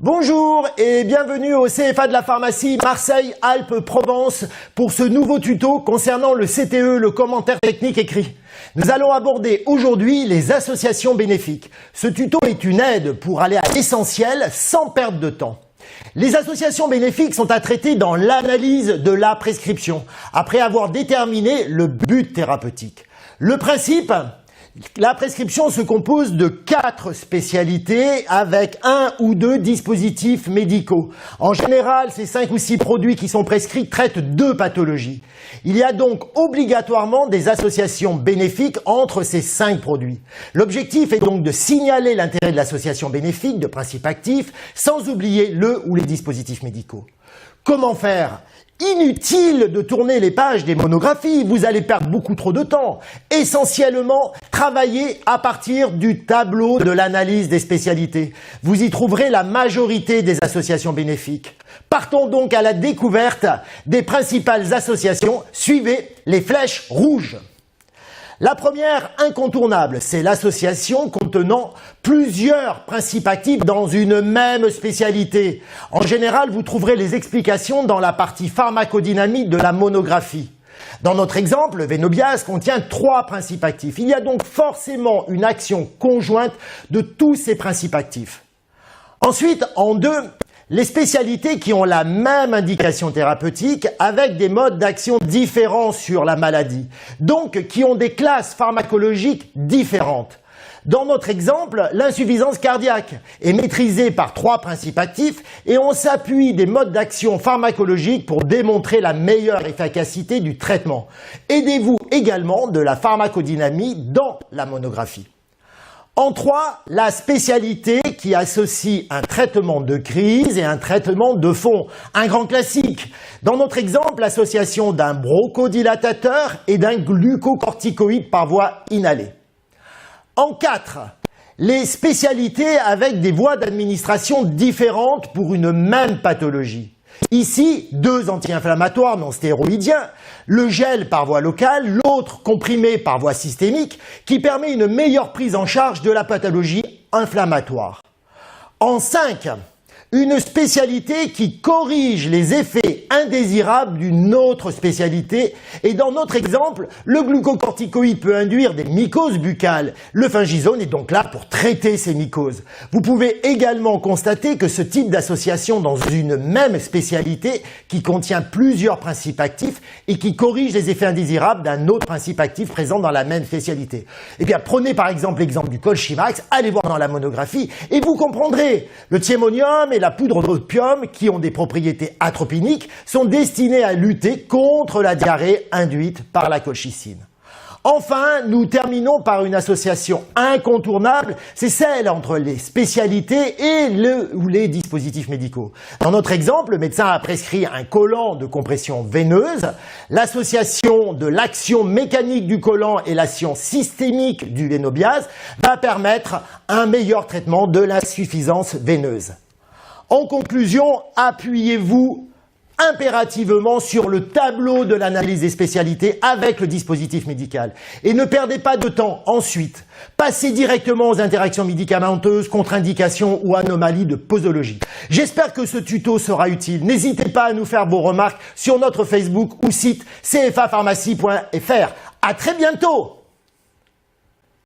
Bonjour et bienvenue au CFA de la pharmacie Marseille-Alpes-Provence pour ce nouveau tuto concernant le CTE, le commentaire technique écrit. Nous allons aborder aujourd'hui les associations bénéfiques. Ce tuto est une aide pour aller à l'essentiel sans perdre de temps. Les associations bénéfiques sont à traiter dans l'analyse de la prescription, après avoir déterminé le but thérapeutique. Le principe, la prescription se compose de 4 spécialités avec 1 ou 2 dispositifs médicaux. En général, ces 5 ou 6 produits qui sont prescrits traitent 2 pathologies. Il y a donc obligatoirement des associations bénéfiques entre ces 5 produits. L'objectif est donc de signaler l'intérêt de l'association bénéfique de principe actif sans oublier le ou les dispositifs médicaux. Comment faire ? Inutile de tourner les pages des monographies, vous allez perdre beaucoup trop de temps. Essentiellement, travaillez à partir du tableau de l'analyse des spécialités. Vous y trouverez la majorité des associations bénéfiques. Partons donc à la découverte des principales associations. Suivez les flèches rouges. La première incontournable, c'est l'association contenant plusieurs principes actifs dans une même spécialité. En général, vous trouverez les explications dans la partie pharmacodynamique de la monographie. Dans notre exemple, le Venobiase contient 3 principes actifs. Il y a donc forcément une action conjointe de tous ces principes actifs. Ensuite, en 2, les spécialités qui ont la même indication thérapeutique avec des modes d'action différents sur la maladie, donc qui ont des classes pharmacologiques différentes. Dans notre exemple, l'insuffisance cardiaque est maîtrisée par 3 principes actifs et on s'appuie des modes d'action pharmacologiques pour démontrer la meilleure efficacité du traitement. Aidez-vous également de la pharmacodynamie dans la monographie. En 3, la spécialité qui associe un traitement de crise et un traitement de fond, un grand classique. Dans notre exemple, l'association d'un bronchodilatateur et d'un glucocorticoïde par voie inhalée. En 4, les spécialités avec des voies d'administration différentes pour une même pathologie. Ici, 2 anti-inflammatoires non stéroïdiens, le gel par voie locale, l'autre comprimé par voie systémique, qui permet une meilleure prise en charge de la pathologie inflammatoire. En 5, une spécialité qui corrige les effets indésirables d'une autre spécialité. Et dans notre exemple, le glucocorticoïde peut induire des mycoses buccales. Le fungizone est donc là pour traiter ces mycoses. Vous pouvez également constater que ce type d'association dans une même spécialité qui contient plusieurs principes actifs et qui corrige les effets indésirables d'un autre principe actif présent dans la même spécialité. Eh bien, prenez par exemple l'exemple du Colchimax, allez voir dans la monographie et vous comprendrez. Le thiémonium et la poudre d'opium, qui ont des propriétés atropiniques, sont destinés à lutter contre la diarrhée induite par la colchicine. Enfin, nous terminons par une association incontournable, c'est celle entre les spécialités et les dispositifs médicaux. Dans notre exemple, le médecin a prescrit un collant de compression veineuse. L'association de l'action mécanique du collant et l'action systémique du Venobiase va permettre un meilleur traitement de l'insuffisance veineuse. En conclusion, appuyez-vous impérativement sur le tableau de l'analyse des spécialités avec le dispositif médical. Et ne perdez pas de temps ensuite. Passez directement aux interactions médicamenteuses, contre-indications ou anomalies de posologie. J'espère que ce tuto sera utile. N'hésitez pas à nous faire vos remarques sur notre Facebook ou site cfapharmacie.fr. À très bientôt!